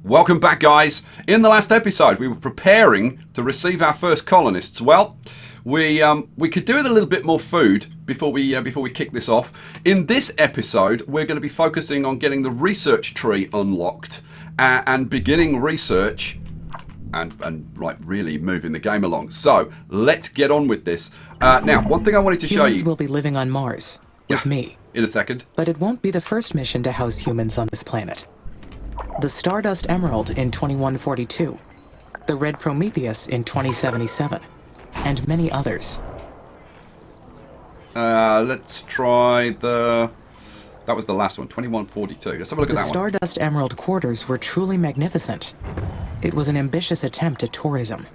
Welcome back, guys. In the last episode, we were preparing to receive our first colonists. Well, we could do with a little bit more food before we kick this off. In this episode, we're going to be focusing on getting the research tree unlocked and beginning research and like really moving the game along. So let's get on with this. Now, one thing I wanted to show you. Humans will be living on Mars with me. In a second. But it won't be the first mission to house humans on this planet. The Stardust Emerald in 2142, the Red Prometheus in 2077, and many others. Let's try the... That was the last one, 2142. Let's have a look at that one. The Stardust Emerald quarters were truly magnificent. It was an ambitious attempt at tourism.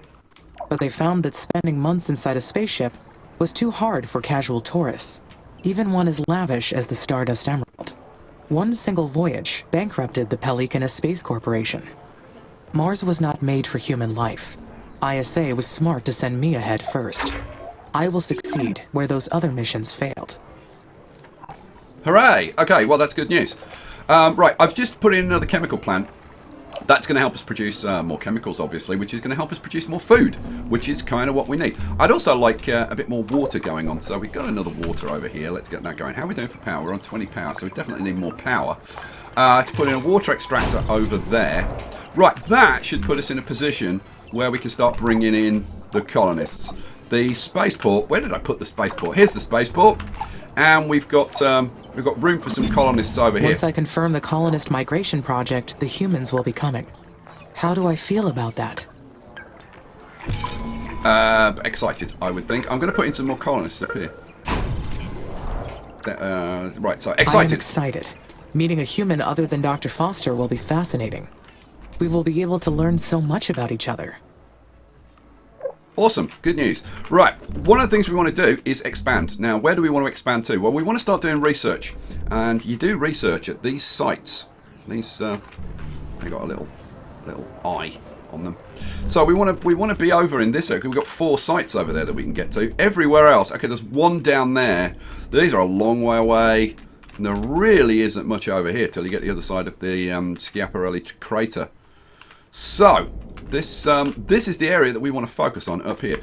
But they found that spending months inside a spaceship was too hard for casual tourists, even one as lavish as the Stardust Emerald. One single voyage bankrupted the Pelican Space Corporation. Mars was not made for human life. ISA was smart to send me ahead first. I will succeed where those other missions failed. Hooray! Okay, well that's good news. Right, I've just put in another chemical plant. That's going to help us produce more chemicals, obviously, which is going to help us produce more food, which is kind of what we need. I'd also like a bit more water going on, so we've got another water over here. Let's get that going. How are we doing for power? We're on 20 power, so we definitely need more power. To put in a water extractor over there. Right, that should put us in a position where we can start bringing in the colonists. The spaceport, where did I put the spaceport? Here's the spaceport, and we've got room for some colonists over here. Once I confirm the colonist migration project, the humans will be coming. How do I feel about that? Excited, I would think. I'm going to put in some more colonists up here. Right, so excited. I am excited. Meeting a human other than Dr. Foster will be fascinating. We will be able to learn so much about each other. Awesome, good news. Right, one of the things we want to do is expand. Now, where do we want to expand to? Well, we want to start doing research, and you do research at these sites. These, they got a little eye on them. So we want to be over in this area. We've got 4 sites over there that we can get to. Everywhere else, okay, there's one down there. These are a long way away, and there really isn't much over here till you get the other side of the Schiaparelli crater. So. This is the area that we want to focus on up here.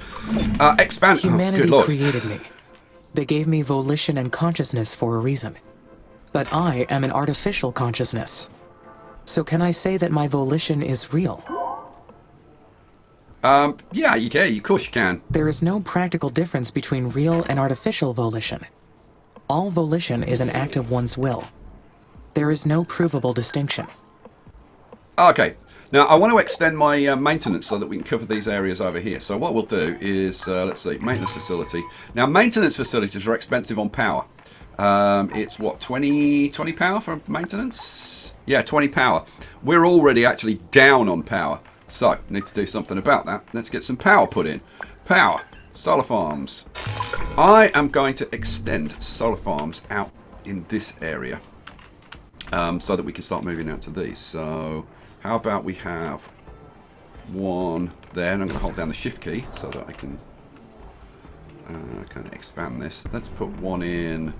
Expand. Humanity Oh, created me. They gave me volition and consciousness for a reason. But I am an artificial consciousness. So can I say that my volition is real? Yeah, you can. Of course you can. There is no practical difference between real and artificial volition. All volition is an act of one's will. There is no provable distinction. Okay. Now, I want to extend my maintenance so that we can cover these areas over here. So what we'll do is, let's see, maintenance facility. Now, maintenance facilities are expensive on power. It's, what, 20 power for maintenance? Yeah, 20 power. We're already actually down on power. So, need to do something about that. Let's get some power put in. Power. Solar farms. I am going to extend solar farms out in this area so that we can start moving out to these. So... how about we have one there, and I'm going to hold down the shift key so that I can kind of expand this. Let's put one in.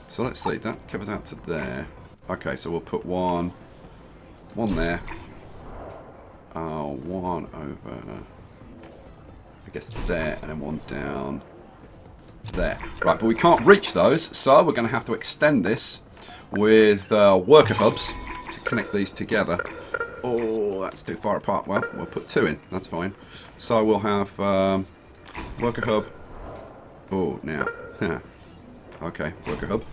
So let's see, that covers out to there. Okay, so we'll put one there. One over, I guess there, and then one down there. Right, but we can't reach those, so we're going to have to extend this with worker hubs to connect these together. Oh, that's too far apart. Well, we'll put 2 in. That's fine. So we'll have worker hub. Oh, now. Okay, worker hub.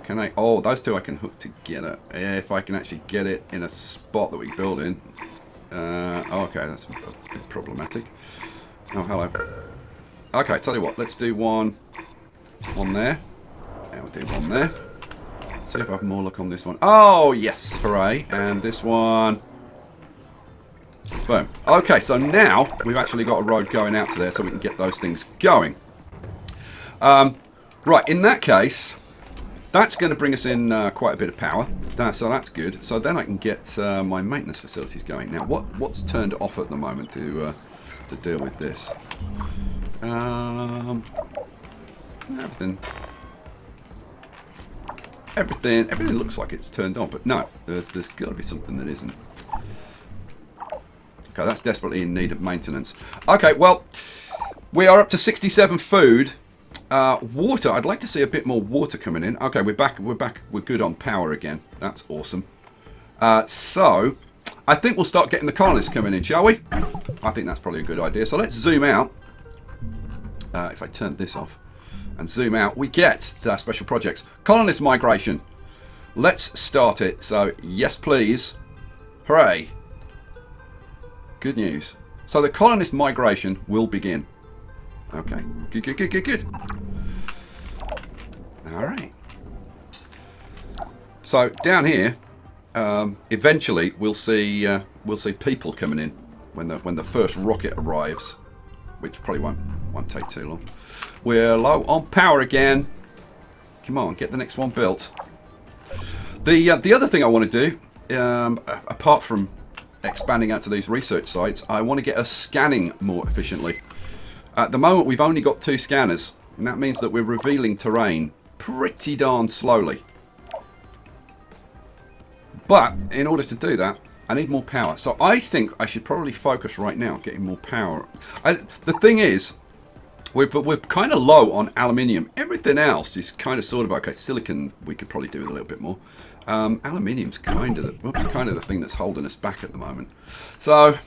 Can I... oh, those 2 I can hook together. If I can actually get it in a spot that we build in. Okay, that's a bit problematic. Oh, hello. Okay, tell you what. Let's do one there. And we'll do one there. See if I have more luck on this one. Oh, yes. Hooray. And this one. Boom. Okay, so now we've actually got a road going out to there so we can get those things going. Right, in that case, that's going to bring us in quite a bit of power. So that's good. So then I can get my maintenance facilities going. Now, what's turned off at the moment to deal with this? Everything everything looks like it's turned on, but no, there's got to be something that isn't. Okay, that's desperately in need of maintenance. Okay, well, we are up to 67 food. Water, I'd like to see a bit more water coming in. Okay, we're back, we're good on power again. That's awesome. So, I think we'll start getting the colonists coming in, shall we? I think that's probably a good idea. So let's zoom out. If I turn this off and zoom out, we get the special projects. Colonist migration. Let's start it. So, yes please. Hooray. Good news. So the colonist migration will begin. Okay. Good. Alright. So down here, eventually we'll see people coming in when the first rocket arrives, which probably won't take too long. We're low on power again. Come on, get the next one built. The other thing I want to do, apart from expanding out to these research sites, I want to get us scanning more efficiently. At the moment we've only got 2 scanners, and that means that we're revealing terrain pretty darn slowly. But in order to do that, I need more power. So I think I should probably focus right now on getting more power. The thing is, we're kind of low on aluminium. Everything else is kind of sort of okay. Silicon we could probably do with a little bit more. Aluminium's kind of the thing that's holding us back at the moment. So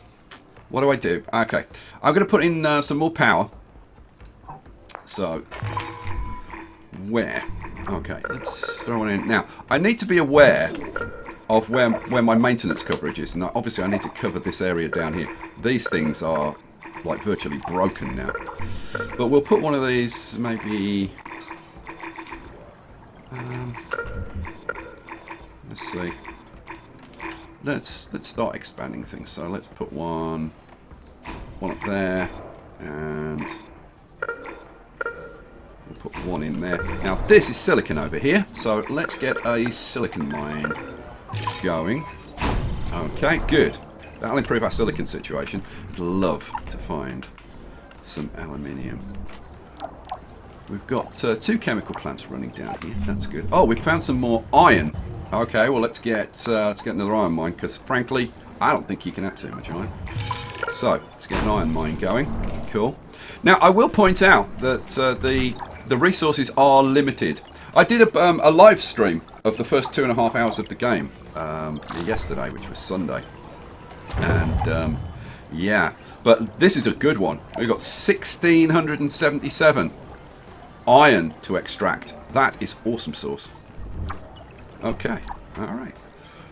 what do I do? Okay, I'm going to put in some more power. So where? Okay, let's throw it in. Now I need to be aware of where my maintenance coverage is, and obviously I need to cover this area down here. These things are like virtually broken now, but we'll put one of these maybe. Let's see. Let's start expanding things. So let's put one up there, and we'll put one in there. Now this is silicon over here, so let's get a silicon mine going. Okay, good. That'll improve our silicon situation. I'd love to find some aluminium. We've got 2 chemical plants running down here. That's good. Oh, we've found some more iron. Okay, well let's get another iron mine, because frankly I don't think you can have too much iron. So let's get an iron mine going. Cool. Now I will point out that the resources are limited. I did a live stream of the first 2.5 hours of the game yesterday, which was Sunday, and yeah, but this is a good one. We've got 1677 iron to extract. That is awesome sauce. Okay, alright.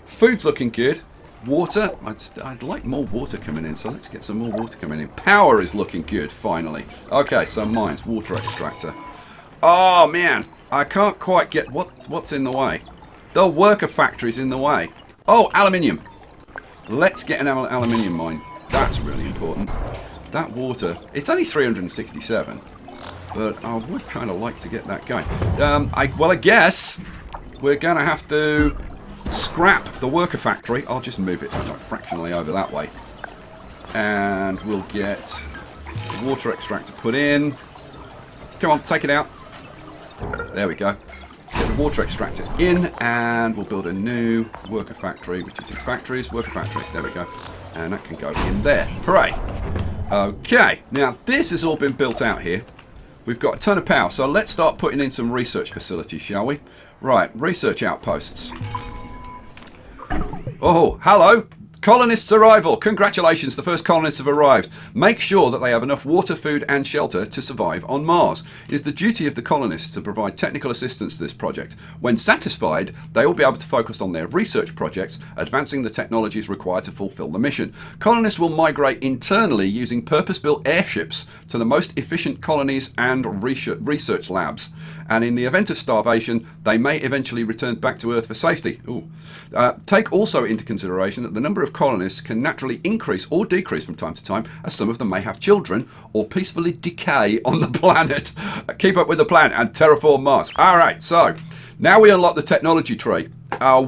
Food's looking good. Water, I'd like more water coming in, so let's get some more water coming in. Power is looking good, finally. Okay, so mines, water extractor. Oh man, I can't quite get what's in the way. The worker factory's in the way. Oh, aluminium. Let's get an aluminium mine. That's really important. That water, it's only 367, but I would kind of like to get that going. I guess we're going to have to scrap the worker factory. I'll just move it fractionally over that way. And we'll get the water extractor put in. Come on, take it out. There we go. Let's get the water extractor in, and we'll build a new worker factory, which is in factories, worker factory. There we go. And that can go in there. Hooray. Okay, now this has all been built out here. We've got a ton of power, so let's start putting in some research facilities, shall we? Right, research outposts. Oh, hello! Colonists' arrival! Congratulations, the first colonists have arrived. Make sure that they have enough water, food and shelter to survive on Mars. It is the duty of the colonists to provide technical assistance to this project. When satisfied, they will be able to focus on their research projects, advancing the technologies required to fulfill the mission. Colonists will migrate internally using purpose-built airships to the most efficient colonies and research labs. And in the event of starvation, they may eventually return back to Earth for safety. Ooh. Take also into consideration that the number of colonists can naturally increase or decrease from time to time, as some of them may have children or peacefully decay on the planet. Keep up with the plan and terraform Mars. Alright, so now we unlock the technology tree.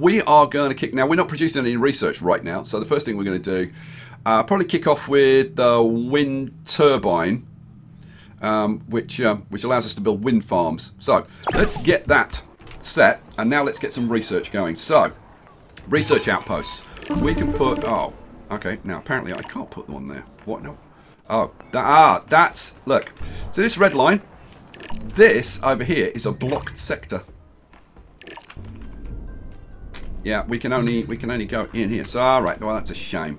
We are going to kick... Now, we're not producing any research right now, so the first thing we're going to do, probably kick off with the wind turbine, which allows us to build wind farms. So let's get that set, and now let's get some research going. So, research outposts. We can put... Oh, okay. Now, apparently I can't put one there. What? No. Oh, that's... Look. So this red line, this over here is a blocked sector. Yeah, we can only go in here. So, alright, well, that's a shame.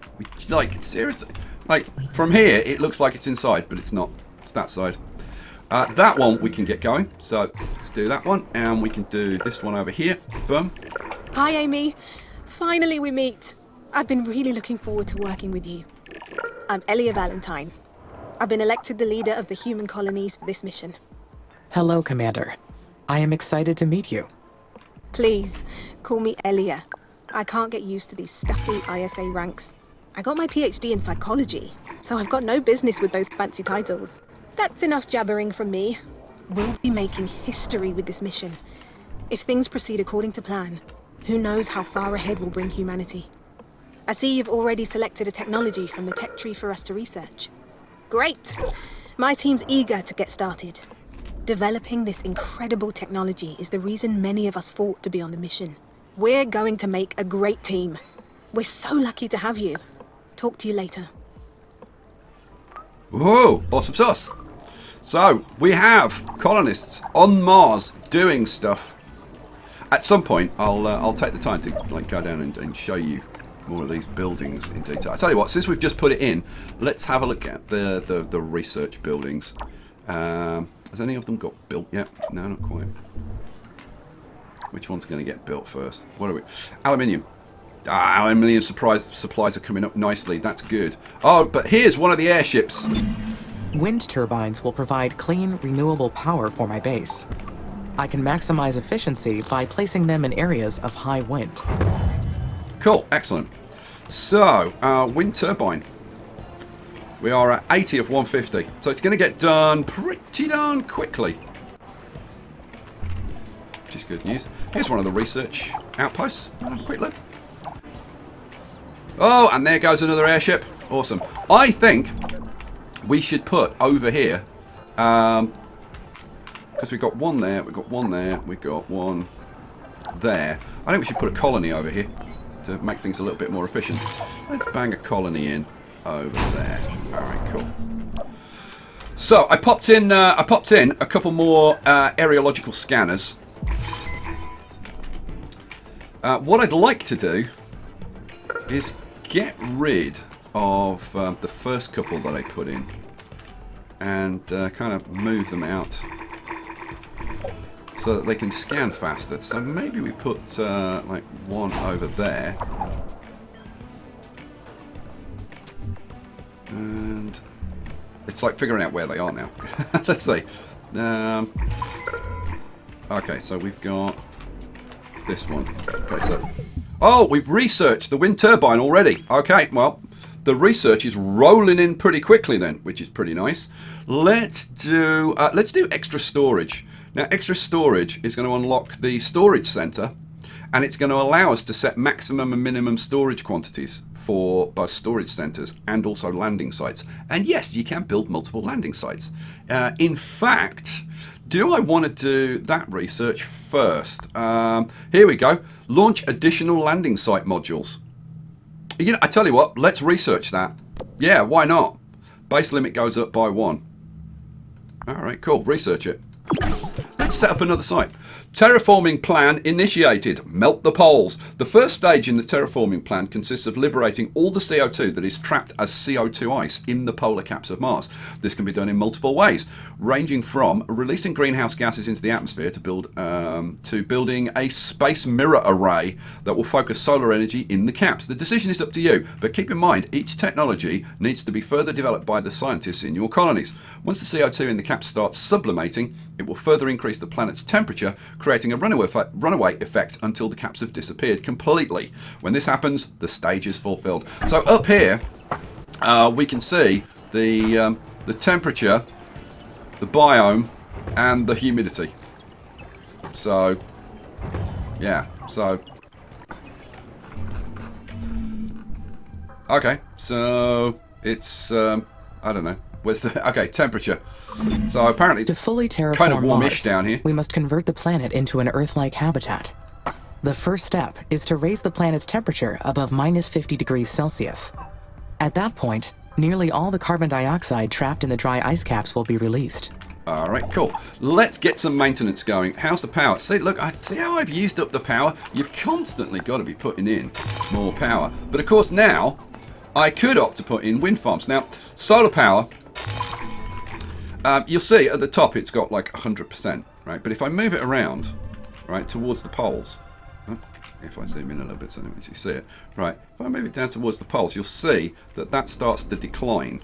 Like, seriously. Like, from here, it looks like it's inside, but it's not. It's that side. That one we can get going. So, let's do that one. And we can do this one over here. Boom. Hi, Amy. Finally we meet. I've been really looking forward to working with you. I'm Elia Valentine. I've been elected the leader of the human colonies for this mission. Hello, Commander. I am excited to meet you. Please, call me Elia. I can't get used to these stuffy ISA ranks. I got my PhD in psychology, so I've got no business with those fancy titles. That's enough jabbering from me. We'll be making history with this mission. If things proceed according to plan, who knows how far ahead we'll bring humanity. I see you've already selected a technology from the tech tree for us to research. Great! My team's eager to get started. Developing this incredible technology is the reason many of us fought to be on the mission. We're going to make a great team. We're so lucky to have you. Talk to you later. Whoa, awesome sauce. So, we have colonists on Mars doing stuff. At some point, I'll take the time to like go down and show you more of these buildings in detail. I tell you what, since we've just put it in, let's have a look at the research buildings. Has any of them got built yet? No, not quite. Which one's going to get built first? What are we? Aluminium. Aluminium supplies are coming up nicely. That's good. Oh, but here's one of the airships. Wind turbines will provide clean, renewable power for my base. I can maximize efficiency by placing them in areas of high wind. Cool, excellent. So, wind turbine. We are at 80 of 150. So it's going to get done pretty darn quickly. Which is good news. Here's one of the research outposts. Have a quick look. Oh, and there goes another airship. Awesome. I think we should put over here, because we've got one there, we've got one there, we've got one there. I think we should put a colony over here to make things a little bit more efficient. Let's bang a colony in over there. All right, cool. So I popped in a couple more aerological scanners. What I'd like to do is get rid of the first couple that I put in and kind of move them out so that they can scan faster. So maybe we put like one over there, and it's like figuring out where they are now. Let's see. Okay, so we've got this one. Okay, so oh, we've researched the wind turbine already. Okay, well, the research is rolling in pretty quickly then, which is pretty nice. Let's do extra storage. Now, extra storage is going to unlock the storage center, and it's going to allow us to set maximum and minimum storage quantities for both storage centers and also landing sites. And yes, you can build multiple landing sites. In fact, do I want to do that research first? Here we go. Launch additional landing site modules. You know, I tell you what, let's research that. Yeah, why not? Base limit goes up by 1. All right, cool. Research it. Let's set up another site. Terraforming plan initiated. Melt the poles. The first stage in the terraforming plan consists of liberating all the CO2 that is trapped as CO2 ice in the polar caps of Mars. This can be done in multiple ways, ranging from releasing greenhouse gases into the atmosphere to building a space mirror array that will focus solar energy in the caps. The decision is up to you, but keep in mind each technology needs to be further developed by the scientists in your colonies. Once the CO2 in the caps starts sublimating, it will further increase the planet's temperature, creating a runaway effect until the caps have disappeared completely. When this happens, the stage is fulfilled. So up here, we can see the temperature, the biome, and the humidity. So, yeah. So, okay. So it's I don't know. Where's the... Okay, temperature. So apparently To it's fully terraform kind of warmish Mars, down here. we must convert the planet into an Earth-like habitat. The first step is to raise the planet's temperature above minus 50 degrees Celsius. At that point, nearly all the carbon dioxide trapped in the dry ice caps will be released. All right, cool. Let's get some maintenance going. How's the power? See, look, see how I've used up the power? You've constantly got to be putting in more power. But of course now, I could opt to put in wind farms. Now, solar power, you'll see at the top it's got like 100%, right? But if I move it around, right, towards the poles, if I zoom in a little bit so you can actually see it, right, if I move it down towards the poles, you'll see that that starts to decline.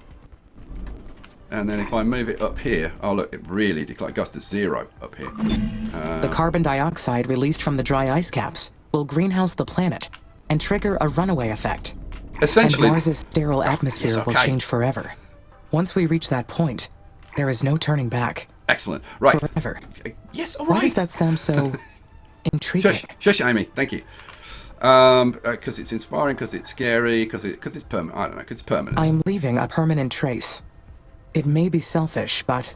And then if I move it up here, oh look, it really declines. It goes to 0 up here. The carbon dioxide released from the dry ice caps will greenhouse the planet and trigger a runaway effect. Essentially, And Mars's sterile atmosphere yes, will okay. change forever. Once we reach that point, there is no turning back. Excellent. Right. Forever. Yes, all right. Why does that sound so intriguing? Shush, Amy. Thank you. Because it's inspiring, because it's scary, because it's permanent. I don't know, because it's permanent. I'm leaving a permanent trace. It may be selfish, but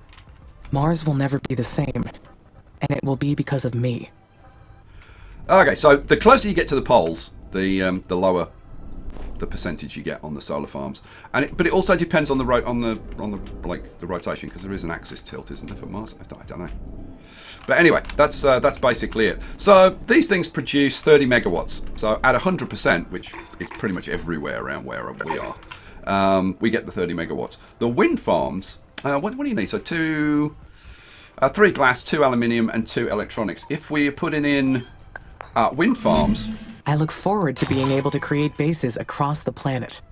Mars will never be the same. And it will be because of me. Okay, so the closer you get to the poles, the lower the percentage you get on the solar farms, but it also depends on the rotation, because there is an axis tilt, isn't there, for Mars? I don't know. But anyway, that's basically it. So these things produce 30 megawatts. So at 100%, which is pretty much everywhere around where we are, we get the 30 megawatts. The wind farms, what do you need? So 3 glass, 2 aluminium, and 2 electronics. If we're putting in wind farms, I look forward to being able to create bases across the planet.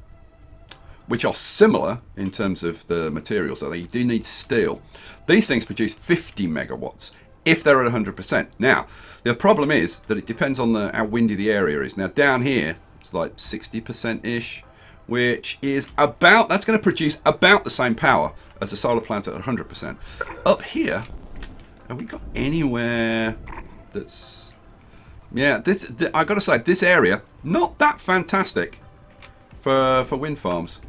which are similar in terms of the materials, so they do need steel. These things produce 50 megawatts if they're at 100%. Now, the problem is that it depends on how windy the area is. Now, down here, it's like 60%-ish, which is that's going to produce about the same power as a solar plant at 100%. Up here, have we got anywhere that's... Yeah, I got to say, this area, not that fantastic for wind farms.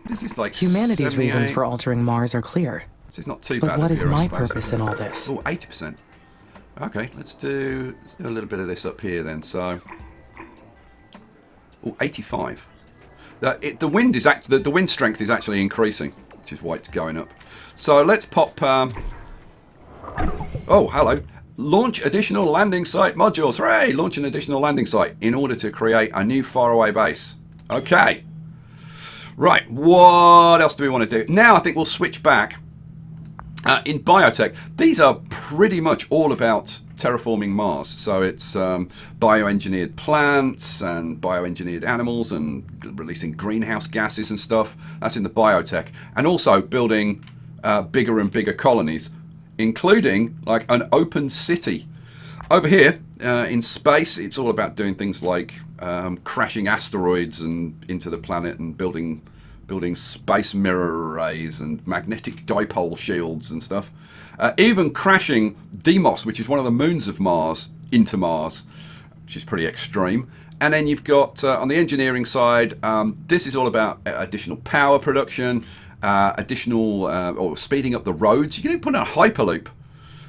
This is like Humanity's 78. reasons for altering Mars are clear. This is not too bad. But what is here, I my suppose. purpose in all this? Oh, 80%. Okay, let's do a little bit of this up here then. So, 85. The wind is the wind strength is actually increasing, which is why it's going up. So let's pop. Oh, hello. Launch additional landing site modules. Hooray! Launch an additional landing site in order to create a new faraway base. Okay. Right. What else do we want to do? Now I think we'll switch back. In biotech, these are pretty much all about terraforming Mars. So it's bioengineered plants and bioengineered animals and releasing greenhouse gases and stuff. That's in the biotech. And also building bigger and bigger colonies, including like an open city. Over here in space, it's all about doing things like crashing asteroids and into the planet and building space mirror arrays and magnetic dipole shields and stuff. Even crashing Deimos, which is one of the moons of Mars, into Mars, which is pretty extreme. And then you've got, on the engineering side, this is all about additional power production, or speeding up the roads. You can even put in a hyperloop.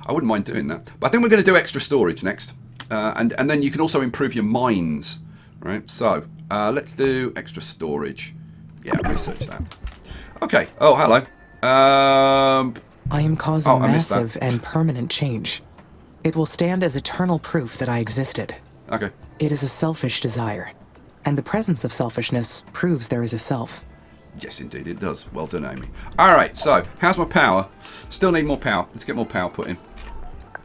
I wouldn't mind doing that. But I think we're going to do extra storage next. And then you can also improve your mines. Right? So, let's do extra storage. Yeah, research that. Okay. Oh, hello. I am causing I missed that. massive and permanent change. It will stand as eternal proof that I existed. Okay. It is a selfish desire, and the presence of selfishness proves there is a self. Yes, indeed, it does. Well done, Amy. All right, so how's my power? Still need more power. Let's get more power put in.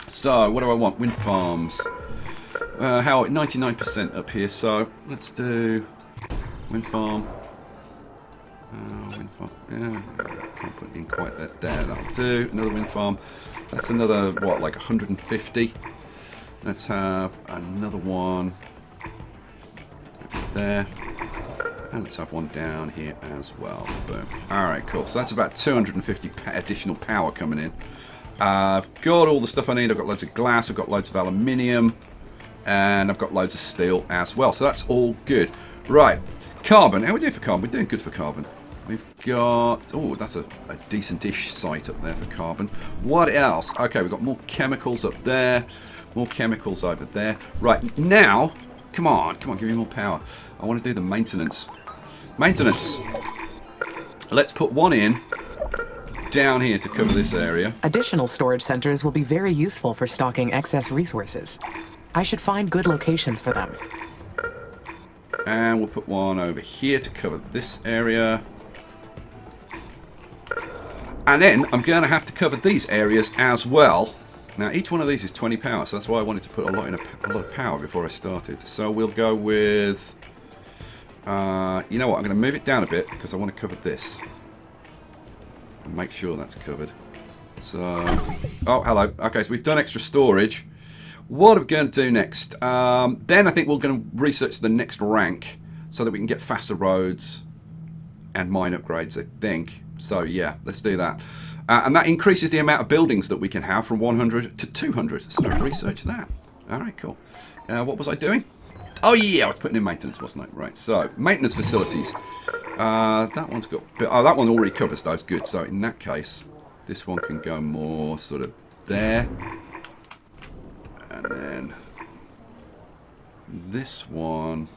So, what do I want? Wind farms. How 99% up here. So let's do wind farm. Wind farm. Yeah, can't put in quite that there. That'll do. Another wind farm. That's another what, like 150. Let's have another one there. And let's have one down here as well. Boom. Alright, cool. So that's about 250 additional power coming in. I've got all the stuff I need. I've got loads of glass. I've got loads of aluminium. And I've got loads of steel as well. So that's all good. Right. Carbon. How are we doing for carbon? We're doing good for carbon. We've got... Oh, that's a decent-ish site up there for carbon. What else? Okay, we've got more chemicals up there. More chemicals over there. Right, now... Come on, give me more power. I want to do the maintenance. Maintenance. Let's put one in down here to cover this area. Additional storage centers will be very useful for stocking excess resources. I should find good locations for them. And we'll put one over here to cover this area. And then I'm going to have to cover these areas as well. Now, each one of these is 20 power, so that's why I wanted to put a lot of power before I started. So we'll go with... you know what? I'm going to move it down a bit because I want to cover this. And make sure that's covered. So... Oh, hello. Okay, so we've done extra storage. What are we going to do next? Then I think we're going to research the next rank so that we can get faster roads and mine upgrades, I think. So, yeah, let's do that. And that increases the amount of buildings that we can have from 100 to 200. So research that. All right, cool. What was I doing? Oh, yeah, I was putting in maintenance, wasn't I? Right, so maintenance facilities. That one's got... Oh, that one already covers those. Good. So in that case, this one can go more sort of there. And then this one...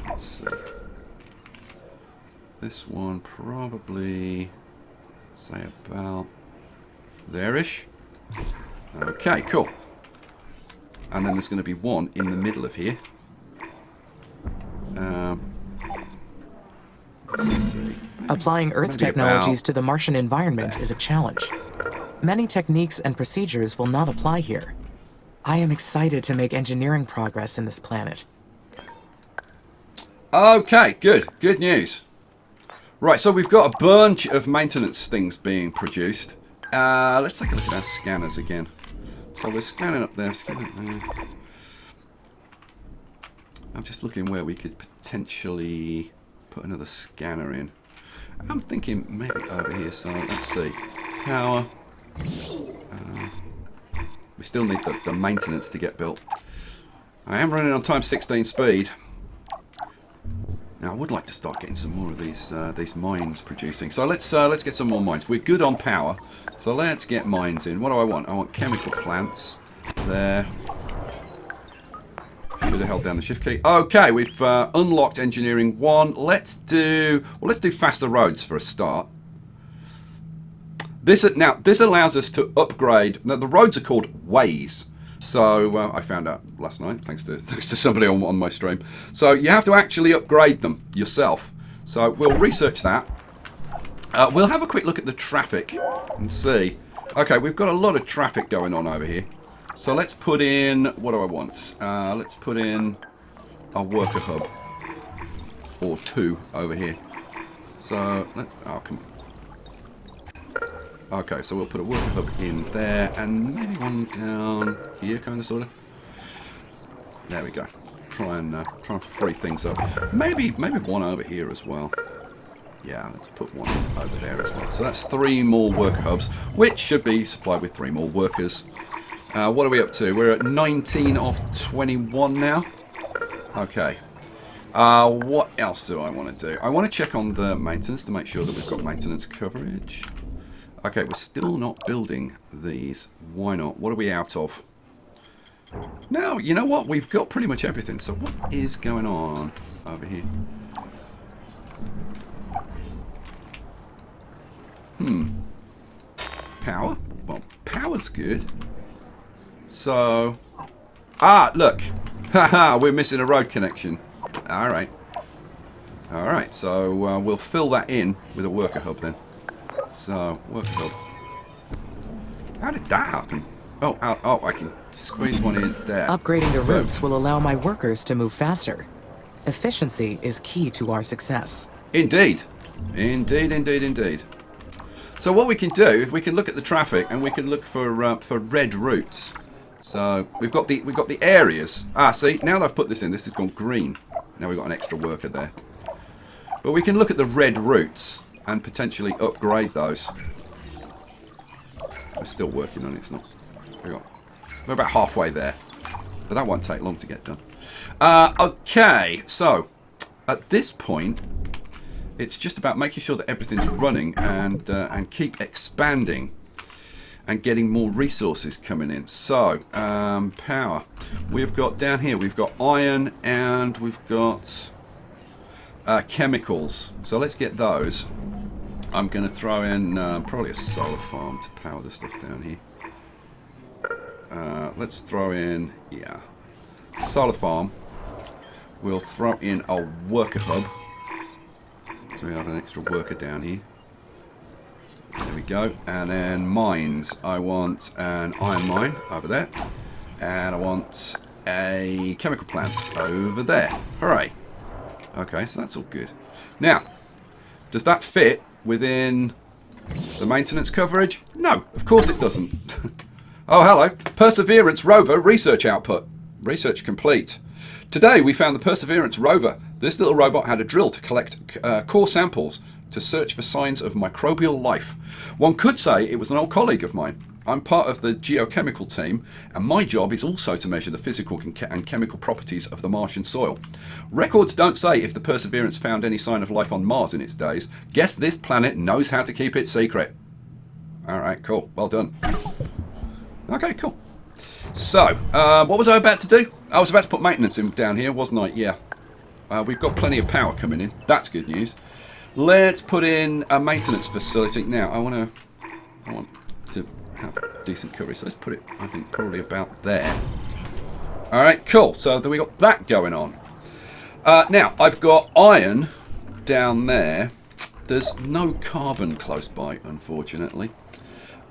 let's see. This one probably, say about there-ish. Okay, cool. And then there's going to be one in the middle of here. Let's see. Applying Earth technologies to the Martian environment is a challenge. Many techniques and procedures will not apply here. I am excited to make engineering progress in this planet. Okay, good. Good news. Right, so we've got a bunch of maintenance things being produced. Let's take a look at our scanners again. So we're scanning up there, scanning up there. I'm just looking where we could potentially put another scanner in. I'm thinking maybe over here, so let's see. Power. We still need the maintenance to get built. I am running on times 16 speed. Now, I would like to start getting some more of these mines producing. So let's get some more mines. We're good on power, so let's get mines in. What do I want? I want chemical plants. There. Should have held down the shift key. Okay, we've unlocked engineering 1. Let's do faster roads for a start. This allows us to upgrade. Now, the roads are called ways. So I found out last night, thanks to somebody on my stream. So you have to actually upgrade them yourself. So we'll research that. We'll have a quick look at the traffic and see. Okay, we've got a lot of traffic going on over here. So let's put in, what do I want? Let's put in a worker hub. Or 2 over here. So, oh, come on. Okay, so we'll put a worker hub in there, and maybe one down here, kind of, sort of. There we go. Try and free things up. Maybe one over here as well. Yeah, let's put one over there as well. So that's 3 more worker hubs, which should be supplied with 3 more workers. What are we up to? We're at 19 of 21 now. Okay. What else do I want to do? I want to check on the maintenance to make sure that we've got maintenance coverage. Okay, we're still not building these. Why not? What are we out of? No, you know what? We've got pretty much everything. So what is going on over here? Power? Well, power's good. So... Ah, look. Haha, we're missing a road connection. Alright. Alright, so we'll fill that in with a worker hub then. So, worker hub. How did that happen? Oh, I can squeeze one in there. Upgrading the routes will allow my workers to move faster. Efficiency is key to our success. Indeed. Indeed, indeed, indeed. So what we can do, if we can look at the traffic and we can look for red routes. So we've got the areas. Ah, see, now that I've put this in, this has gone green. Now we've got an extra worker there. But we can look at the red routes and potentially upgrade those. We're still working on it. It's not. We're about halfway there, but that won't take long to get done. Okay, so at this point, It's just about making sure that everything's running and keep expanding and getting more resources coming in. So, power. We've got down here, we've got iron and we've got chemicals. So let's get those. I'm going to throw in probably a solar farm to power the stuff down here. Let's throw in, yeah, solar farm. We'll throw in a worker hub. So we have an extra worker down here. There we go. And then mines. I want an iron mine over there. And I want a chemical plant over there. Hooray. Okay, so that's all good. Now, does that fit within the maintenance coverage? No, of course it doesn't. Oh, hello. Perseverance rover research output. Research complete. Today we found the Perseverance rover. This little robot had a drill to collect core samples to search for signs of microbial life. One could say it was an old colleague of mine. I'm part of the geochemical team, and my job is also to measure the physical and chemical properties of the Martian soil. Records don't say if the Perseverance found any sign of life on Mars in its days. Guess this planet knows how to keep it secret. Alright, cool. Well done. Okay, cool. So, what was I about to do? I was about to put maintenance in down here, wasn't I? Yeah. We've got plenty of power coming in. That's good news. Let's put in a maintenance facility. Now, I want to have decent coverage. So let's put it, I think, probably about there. Alright, cool. So then we got that going on. Now, I've got iron down there. There's no carbon close by, unfortunately.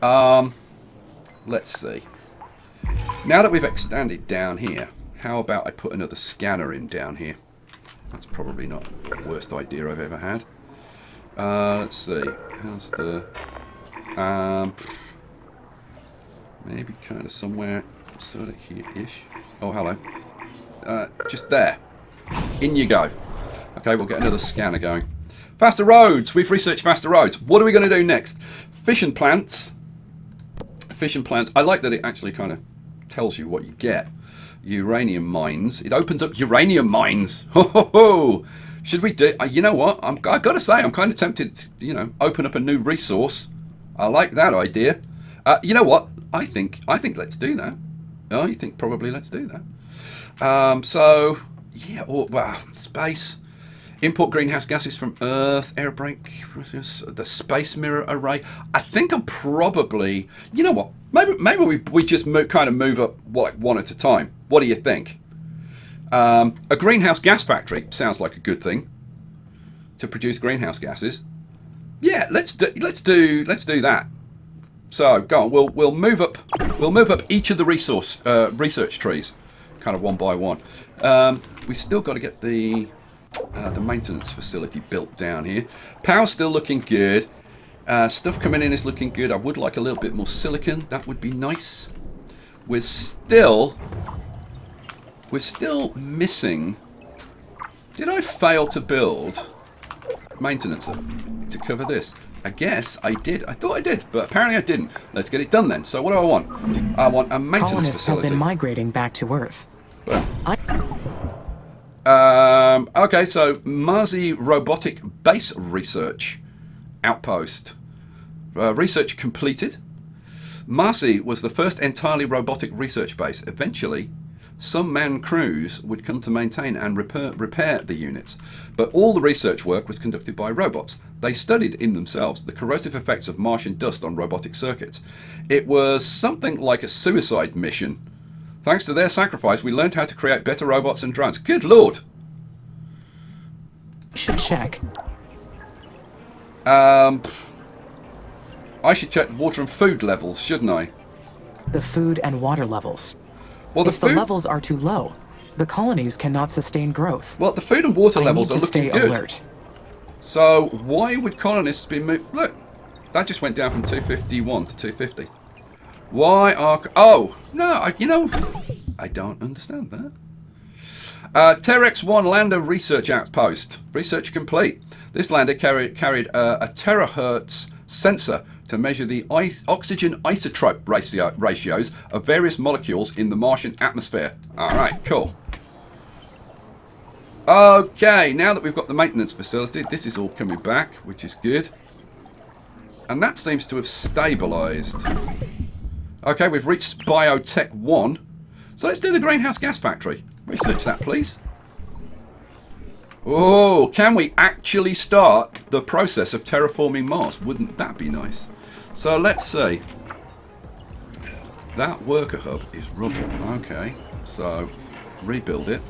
Let's see. Now that we've extended down here, how about I put another scanner in down here? That's probably not the worst idea I've ever had. Let's see. How's the... maybe kind of somewhere sort of here-ish. Oh, hello. Just there. In you go. Okay, we'll get another scanner going. Faster roads. We've researched faster roads. What are we going to do next? Fission plants. Fission plants. I like that it actually kind of tells you what you get. Uranium mines. It opens up uranium mines. Ho ho ho! Should we do? You know what? I got to say, I'm kind of tempted to, open up a new resource. I like that idea. You know what? I think let's do that. Oh, you think probably let's do that. So yeah. Well, space. Import greenhouse gases from Earth, air brake, the space mirror array. I think I'm probably, you know what? Maybe we just kind of move up one at a time. What do you think? A greenhouse gas factory sounds like a good thing to produce greenhouse gases. Yeah, let's do that. So go on. We'll move up each of the research trees, kind of one by one. We still got to get the maintenance facility built down here. Power's still looking good. Stuff coming in is looking good. I would like a little bit more silicon. That would be nice. We're still missing. Did I fail to build maintenance to cover this? I guess I did. I thought I did, but apparently I didn't. Let's get it done then. So what do I want? I want a maintenance Colonists facility. have been migrating back to Earth. Okay, so Marzi Robotic Base Research Outpost. Research completed. Marzi was the first entirely robotic research base. Eventually, some manned crews would come to maintain and repair the units, but all the research work was conducted by robots. They studied in themselves the corrosive effects of Martian dust on robotic circuits. It was something like a suicide mission. Thanks to their sacrifice, we learned how to create better robots and drones. Good lord! Should check. I should check the water and food levels, shouldn't I? The food and water levels. Well, If the levels are too low, the colonies cannot sustain growth. Well, the food and water I levels need are to looking stay good. alert. So why would colonists be moved? Look, that just went down from 251 to 250. Why are... Oh, no, I don't understand that. Terex-1 lander research outpost. Research complete. This lander carried a terahertz sensor to measure the oxygen isotope ratios of various molecules in the Martian atmosphere. All right, cool. Okay, now that we've got the maintenance facility, this is all coming back, which is good. And that seems to have stabilised. Okay, we've reached Biotech 1. So let's do the greenhouse gas factory. Research that, please. Oh, can we actually start the process of terraforming Mars? Wouldn't that be nice? So let's see. That worker hub is rubble. Okay, so rebuild it.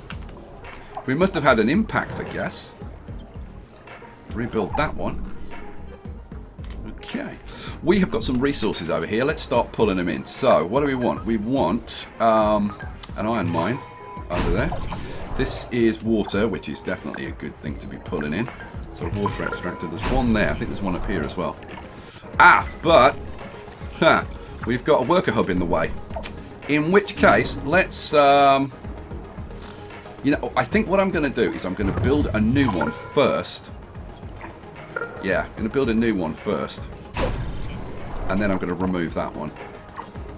We must have had an impact, I guess. Rebuild that one. Okay. We have got some resources over here. Let's start pulling them in. So, what do we want? We want an iron mine under there. This is water, which is definitely a good thing to be pulling in. So, water extractor. There's one there. I think there's one up here as well. But we've got a worker hub in the way. In which case, let's... you know, I think what I'm going to do is I'm going to build a new one first. Yeah, I'm going to build a new one first. And then I'm going to remove that one.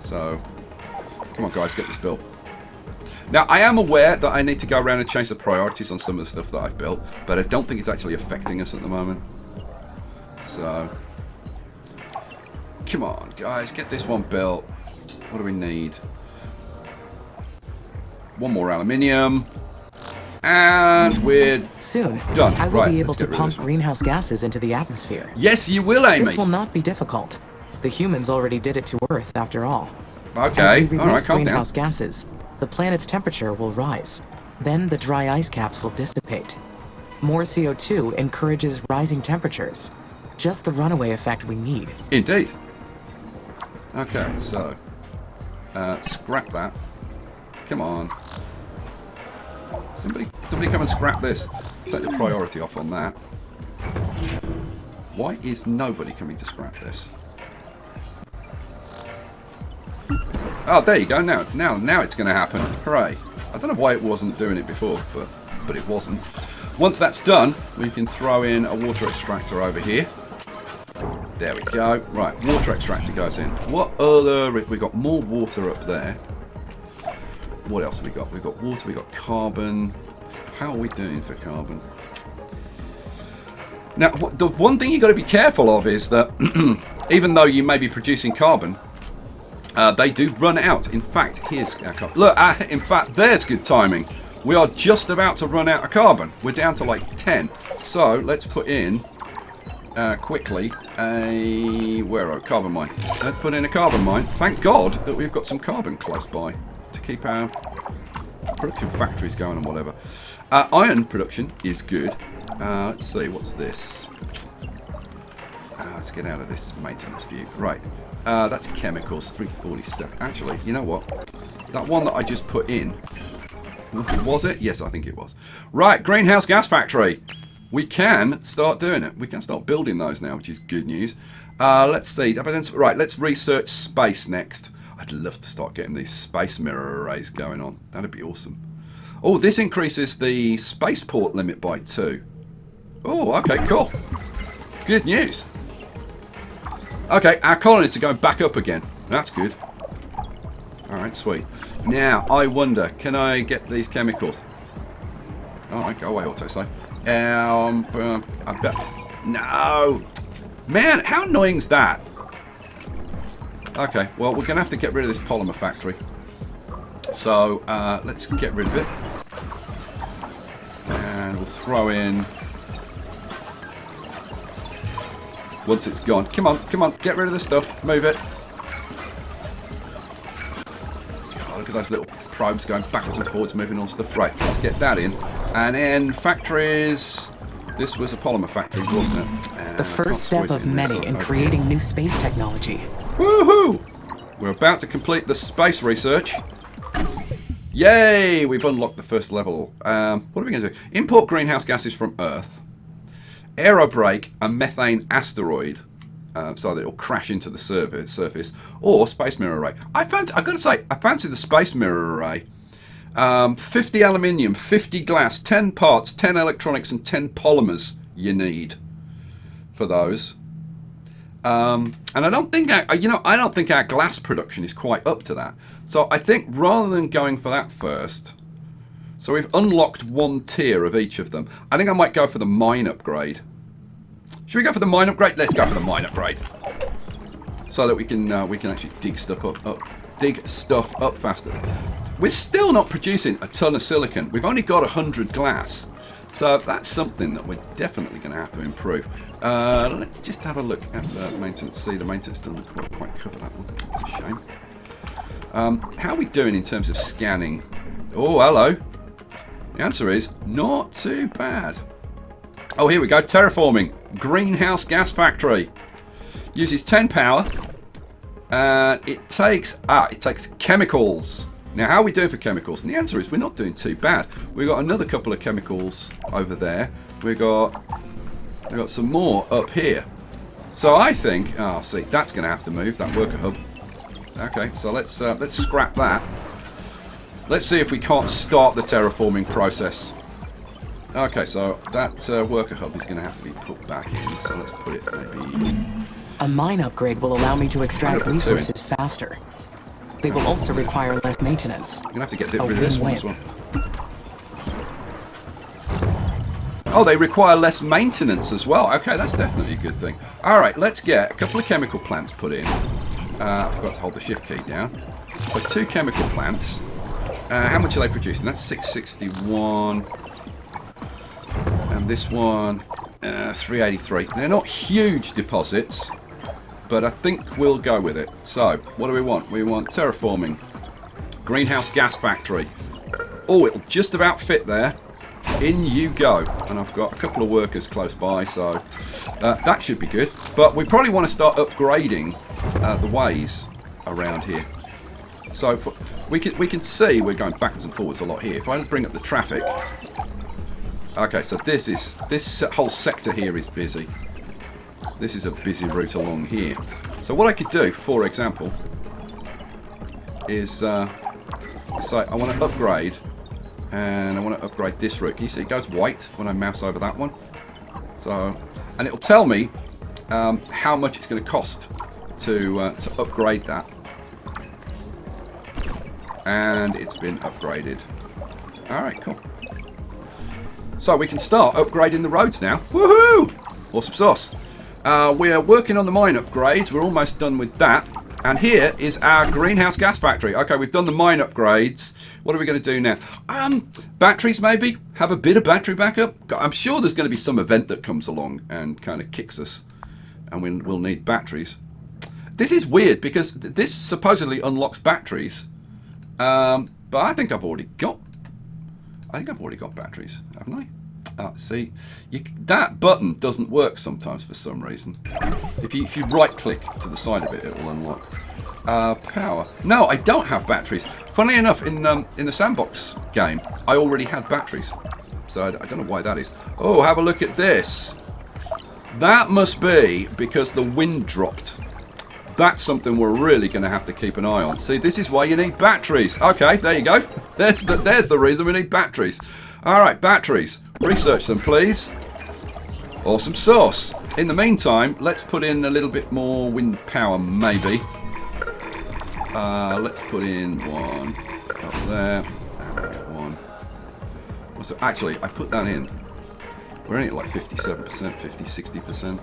So, come on guys, get this built. Now, I am aware that I need to go around and change the priorities on some of the stuff that I've built. But I don't think it's actually affecting us at the moment. So, come on guys, get this one built. What do we need? One more aluminium. And we're soon done. I will be able to pump greenhouse gases into the atmosphere. Yes, you will, Amy. This will not be difficult. The humans already did it to Earth, after all. Okay, as we release all right, calm greenhouse down. gases, the planet's temperature will rise. Then the dry ice caps will dissipate. More CO2 encourages rising temperatures. Just the runaway effect we need. Indeed. Okay, so scrap that. Come on. Somebody come and scrap this. Take the priority off on that. Why is nobody coming to scrap this? Oh, there you go. Now it's going to happen. Hooray. I don't know why it wasn't doing it before, but it wasn't. Once that's done, we can throw in a water extractor over here. There we go. Right, water extractor goes in. What other... We've got more water up there. What else have we got? We've got water, we've got carbon. How are we doing for carbon? Now, the one thing you've got to be careful of is that even though you may be producing carbon, they do run out. In fact, here's our carbon. Look, in fact, there's good timing. We are just about to run out of carbon. We're down to like 10. So let's put in, quickly, a carbon mine. Let's put in a carbon mine. Thank God that we've got some carbon close by to keep our production factories going and whatever. Iron production is good. Let's see, what's this? Let's get out of this maintenance view. Right, that's chemicals, 347. Actually, you know what? That one that I just put in, was it? Yes, I think it was. Right, greenhouse gas factory. We can start doing it. We can start building those now, which is good news. Let's see. Right, let's research space next. I'd love to start getting these space mirror arrays going on. That'd be awesome. Oh, this increases the spaceport limit by 2. Oh, okay, cool. Good news. Okay, our colonists are going back up again. That's good. Alright, sweet. Now, I wonder, can I get these chemicals? Alright, go away, autosave. I bet. No! Man, how annoying is that? Okay, well, we're going to have to get rid of this polymer factory. So, let's get rid of it. And we'll throw in... Once it's gone. Come on, come on, get rid of the stuff. Move it. God, look at those little probes going backwards and forwards, moving all stuff. Right, let's get that in. And then factories... This was a polymer factory, wasn't it? The first step of many in creating new space technology. Woohoo! We're about to complete the space research. Yay! We've unlocked the first level. What are we going to do? Import greenhouse gases from Earth. Aerobrake a methane asteroid, so that it'll crash into the surface. Or space mirror array. I've got to say, I fancy the space mirror array. 50 aluminium, 50 glass, 10 parts, 10 electronics, and 10 polymers you need for those. And I don't think I don't think our glass production is quite up to that. So I think rather than going for that first, So we've unlocked one tier of each of them. I think I might go for the mine upgrade. Should we go for the mine upgrade? Let's go for the mine upgrade. So that we can actually dig stuff up faster. We're still not producing a ton of silicon. We've only got 100 glass. So that's something that we're definitely going to have to improve. Let's just have a look at the maintenance. See, the maintenance doesn't quite cover that one. That's a shame. How are we doing in terms of scanning? Oh, hello. The answer is not too bad. Oh, here we go. Terraforming. Greenhouse gas factory. Uses 10 power. And it takes chemicals. Now, how are we doing for chemicals? And the answer is we're not doing too bad. We've got another couple of chemicals over there. We've got some more up here. So I think, see, that's going to have to move, that worker hub. Okay, so let's scrap that. Let's see if we can't start the terraforming process. Okay, so that worker hub is going to have to be put back in. So let's put it maybe... A mine upgrade will allow me to extract resources faster. They will also require less maintenance. You're going to have to get rid of this one as well. Oh, they require less maintenance as well. Okay, that's definitely a good thing. All right, let's get a couple of chemical plants put in. I forgot to hold the shift key down. So 2 chemical plants. How much are they producing? That's 661. And this one, 383. They're not huge deposits, but I think we'll go with it. So, what do we want? We want terraforming. Greenhouse gas factory. Oh, it'll just about fit there. In you go. And I've got a couple of workers close by, so that should be good. But we probably want to start upgrading the ways around here. So we can see we're going backwards and forwards a lot here. If I bring up the traffic. Okay, so this whole sector here is busy. This is a busy route along here. So what I could do, for example, is say I want to upgrade, and I want to upgrade this route. You see it goes white when I mouse over that one. So, and it'll tell me how much it's going to cost to upgrade that. And it's been upgraded. All right, cool. So we can start upgrading the roads now. Woohoo! Awesome sauce. We're working on the mine upgrades. We're almost done with that. And here is our greenhouse gas factory. Okay, we've done the mine upgrades. What are we going to do now? Batteries maybe? Have a bit of battery backup? I'm sure there's going to be some event that comes along and kind of kicks us. And we'll need batteries. This is weird because this supposedly unlocks batteries. But I think I've already got batteries, haven't I? See, that button doesn't work sometimes for some reason. If you right click to the side of it, it will unlock. Power. No, I don't have batteries. Funnily enough, in the sandbox game, I already had batteries. So I don't know why that is. Oh, have a look at this. That must be because the wind dropped. That's something we're really going to have to keep an eye on. See, this is why you need batteries. Okay, there you go. There's the reason we need batteries. All right, batteries. Research them, please. Awesome sauce. In the meantime, let's put in a little bit more wind power, maybe. Let's put in one up there. And one. So actually, I put that in. We're only at like 57%, 50, 60%.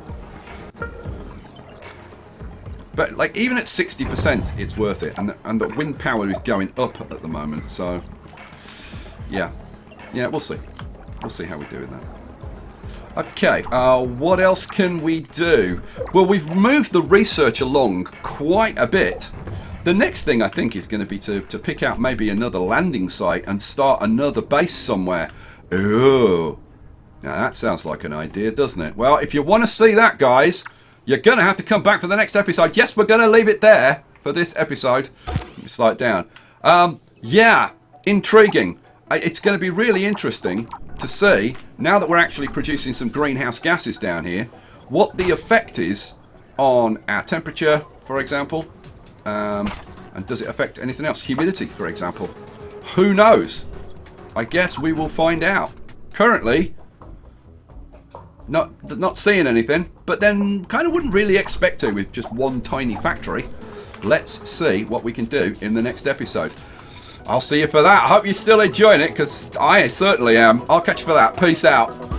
But like even at 60%, it's worth it, and the wind power is going up at the moment. So yeah, we'll see. We'll see how we do with that. Okay, what else can we do? Well, we've moved the research along quite a bit. The next thing I think is going to be to pick out maybe another landing site and start another base somewhere. Oh, now that sounds like an idea, doesn't it? Well, if you want to see that, guys, you're going to have to come back for the next episode. Yes, we're going to leave it there for this episode. Let me slide down. Yeah, intriguing. It's going to be really interesting to see, now that we're actually producing some greenhouse gases down here, what the effect is on our temperature, for example. And does it affect anything else? Humidity, for example. Who knows? I guess we will find out. Currently, not seeing anything, but then kind of wouldn't really expect to with just one tiny factory. Let's see what we can do in the next episode. I'll see you for that. I hope you're still enjoying it, because I certainly am. I'll catch you for that. Peace out.